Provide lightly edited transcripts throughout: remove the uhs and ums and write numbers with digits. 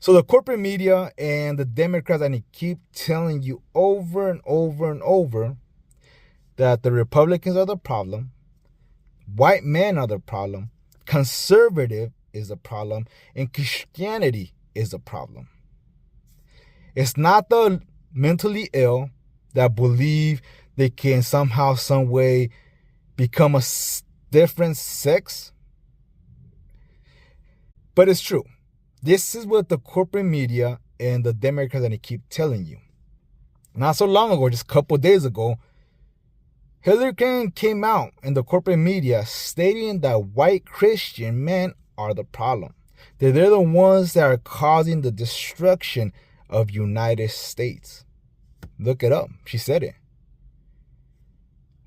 So the corporate media and the Democrats, and they keep telling you over and over and over that the Republicans are the problem, white men are the problem, conservative is the problem, and Christianity is the problem. It's not the mentally ill that believe they can somehow, some way become a different sex. But it's true. This is what the corporate media and the Democrats and they keep telling you. Not so long ago, just a couple days ago, Hillary Clinton came out in the corporate media stating that white Christian men are the problem. That they're the ones that are causing the destruction of United States. Look it up. She said it.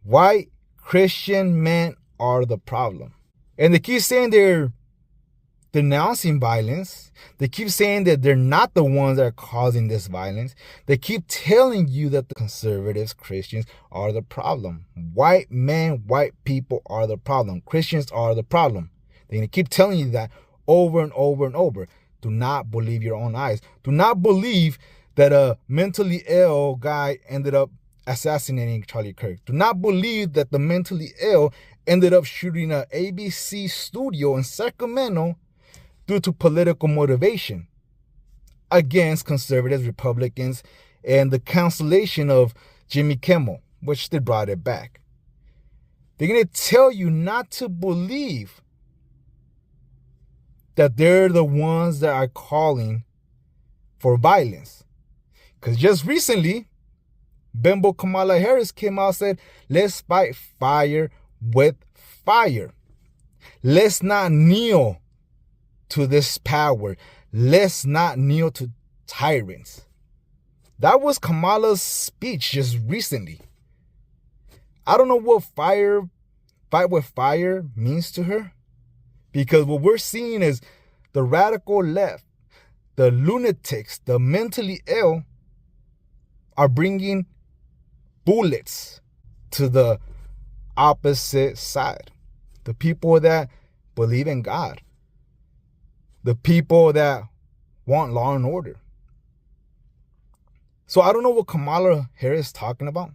White Christian men are the problem. And they keep saying they're denouncing violence. They keep saying that they're not the ones that are causing this violence. They keep telling you that the conservatives, Christians, are the problem. White men, white people are the problem. Christians are the problem. They're going to keep telling you that over and over and over. Do not believe your own eyes. Do not believe that a mentally ill guy ended up assassinating Charlie Kirk. Do not believe that the mentally ill ended up shooting an ABC studio in Sacramento due to political motivation against conservatives, Republicans, and the cancellation of Jimmy Kimmel, which they brought it back. They're going to tell you not to believe that they're the ones that are calling for violence. Because just recently, Bimbo Kamala Harris came out and said, let's fight fire with fire. Let's not kneel to this power. Let's not kneel to tyrants. That was Kamala's speech just recently. I don't know what fight with fire means to her. Because what we're seeing is the radical left, the lunatics, the mentally ill are bringing bullets to the opposite side. The people that believe in God. The people that want law and order. So I don't know what Kamala Harris is talking about.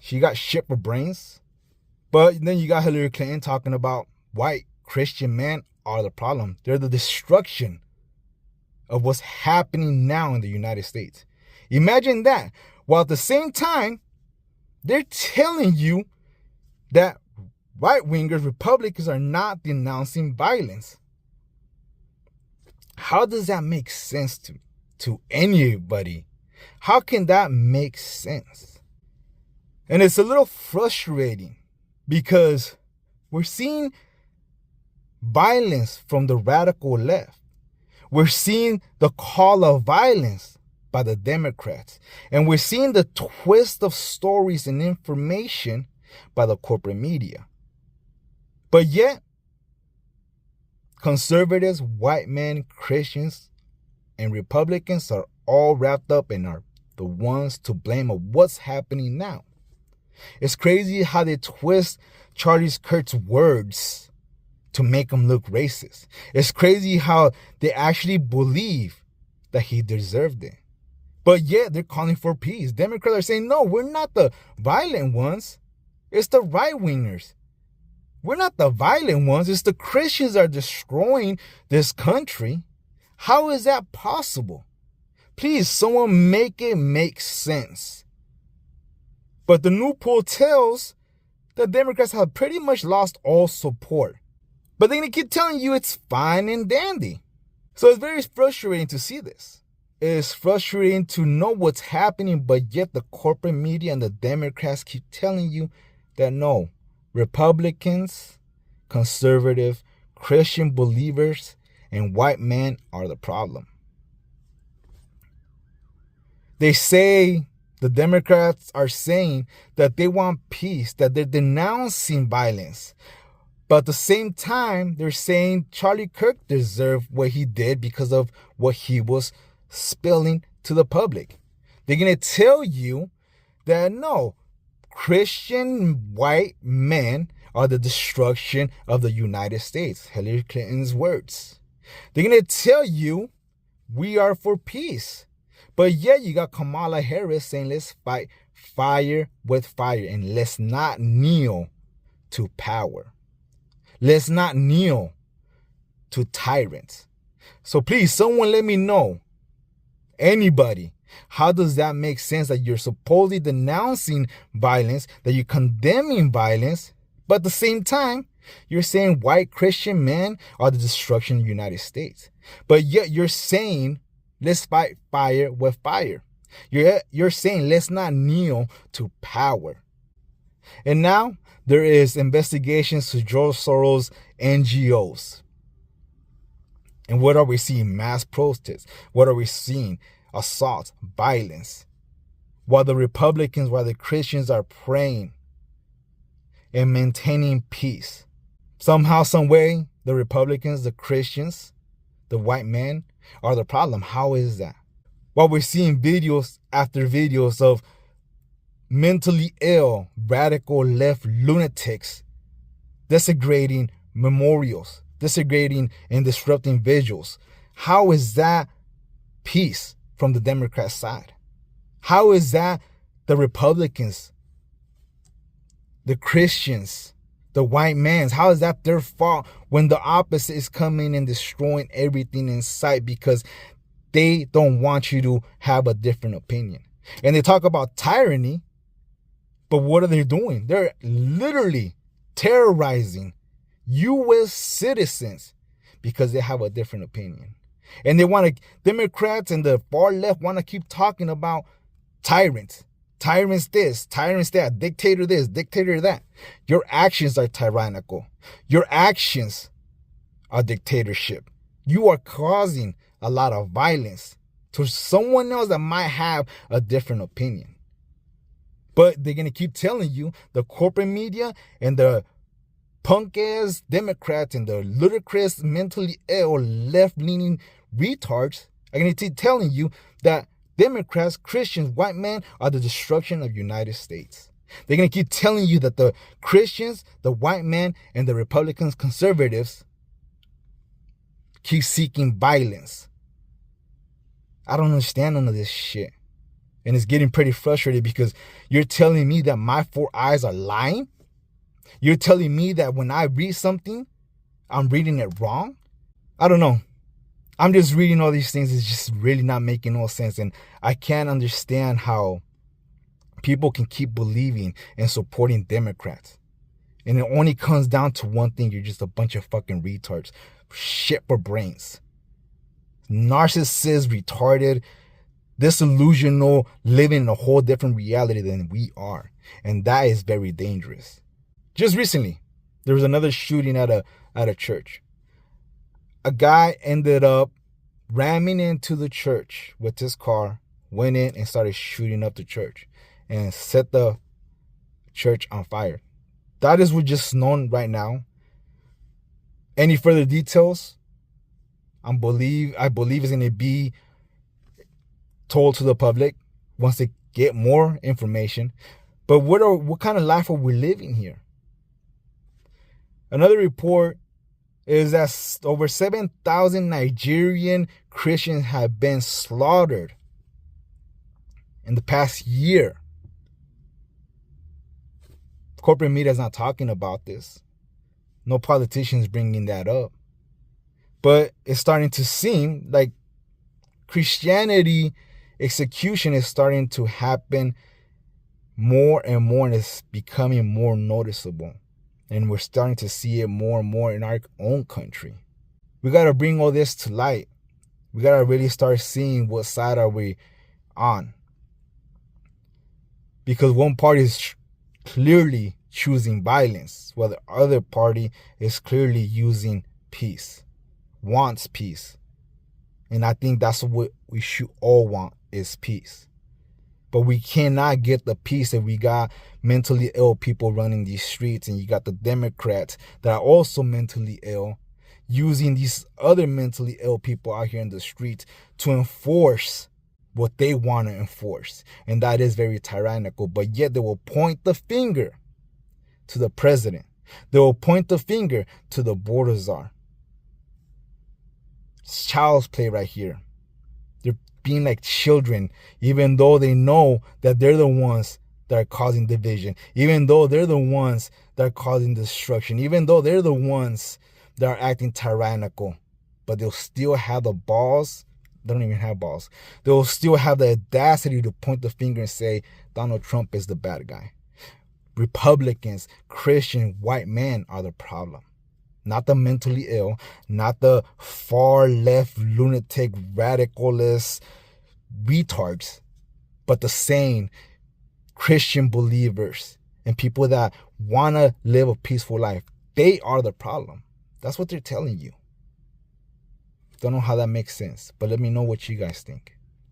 She got shit for brains. But then you got Hillary Clinton talking about white Christian men are the problem. They're the destruction of what's happening now in the United States. Imagine that. While at the same time, they're telling you that right-wingers, Republicans are not denouncing violence. How does that make sense to anybody? How can that make sense? And it's a little frustrating because we're seeing violence from the radical left. We're seeing the call of violence by the Democrats. And we're seeing the twist of stories and information by the corporate media. But yet, conservatives, white men, Christians, and Republicans are all wrapped up and are the ones to blame of what's happening now. It's crazy how they twist Charlie Kirk's words to make him look racist. It's crazy how they actually believe that he deserved it. But yet they're calling for peace. Democrats are saying, no, we're not the violent ones. It's the right-wingers. We're not the violent ones. It's the Christians that are destroying this country. How is that possible? Please, someone make it make sense. But the new poll tells that Democrats have pretty much lost all support. But they're going to keep telling you it's fine and dandy. So it's very frustrating to see this. It's frustrating to know what's happening, but yet the corporate media and the Democrats keep telling you that no, Republicans, conservative, Christian believers, and white men are the problem. They say, the Democrats are saying that they want peace, that they're denouncing violence. But at the same time, they're saying Charlie Kirk deserved what he did because of what he was spilling to the public. They're going to tell you that no, Christian white men are the destruction of the United States. Hillary Clinton's words. They're going to tell you we are for peace. But yet you got Kamala Harris saying let's fight fire with fire and let's not kneel to power. Let's not kneel to tyrants. So please, someone let me know, anybody, how does that make sense that you're supposedly denouncing violence, that you're condemning violence, but at the same time, you're saying white Christian men are the destruction of the United States. But yet you're saying, let's fight fire with fire. You're saying, let's not kneel to power. And now there is investigations to George Soros' NGOs. And what are we seeing? Mass protests. What are we seeing? Assaults, violence. While the Republicans, while the Christians are praying and maintaining peace. Somehow, some way, the Republicans, the Christians, the white men are the problem. How is that? While we're seeing videos after videos of mentally ill, radical left lunatics desecrating memorials, desecrating and disrupting vigils. How is that peace from the Democrat side? How is that the Republicans, the Christians, the white mans? How is that their fault when the opposite is coming and destroying everything in sight because they don't want you to have a different opinion? And they talk about tyranny, but what are they doing? They're literally terrorizing U.S. citizens because they have a different opinion. And they want to, Democrats and the far left want to keep talking about tyrants. Tyrants this, tyrants that, dictator this, dictator that. Your actions are tyrannical. Your actions are dictatorship. You are causing a lot of violence to someone else that might have a different opinion. But they're going to keep telling you, the corporate media and the punk-ass Democrats and the ludicrous, mentally ill, left-leaning retards are going to keep telling you that Democrats, Christians, white men are the destruction of the United States. They're going to keep telling you that the Christians, the white men, and the Republicans, conservatives keep seeking violence. I don't understand none of this shit. And it's getting pretty frustrated because you're telling me that my four eyes are lying? You're telling me that when I read something, I'm reading it wrong? I don't know. I'm just reading all these things. It's just really not making no sense. And I can't understand how people can keep believing and supporting Democrats. And it only comes down to one thing. You're just a bunch of fucking retards. Shit for brains. Narcissists, retarded, disillusional, living in a whole different reality than we are. And that is very dangerous. Just recently, there was another shooting at a church. A guy ended up ramming into the church with his car, went in and started shooting up the church and set the church on fire. That is what's just known right now. Any further details, I believe it's going to be told to the public once they get more information. But what kind of life are we living here? Another report is that over 7,000 Nigerian Christians have been slaughtered in the past year. Corporate media is not talking about this. No politicians bringing that up. But it's starting to seem like Christianity execution is starting to happen more and more, and it's becoming more noticeable. And we're starting to see it more and more in our own country. We got to bring all this to light. We got to really start seeing what side are we on. Because one party is clearly choosing violence, while the other party is clearly using peace, wants peace. And I think that's what we should all want, is peace. But we cannot get the peace if we got mentally ill people running these streets, and you got the Democrats that are also mentally ill using these other mentally ill people out here in the streets to enforce what they want to enforce. And that is very tyrannical. But yet they will point the finger to the president. They will point the finger to the border czar. It's child's play right here. They're being like children, even though they know that they're the ones that are causing division, even though they're the ones that are causing destruction, even though they're the ones that are acting tyrannical. But they'll still have the balls. They don't even have balls. They'll still have the audacity to point the finger and say Donald Trump is the bad guy. Republicans, Christian, white men are the problem. Not the mentally ill, not the far left, lunatic, radicalist retards, but the sane Christian believers and people that want to live a peaceful life. They are the problem. That's what they're telling you. Don't know how that makes sense, but let me know what you guys think.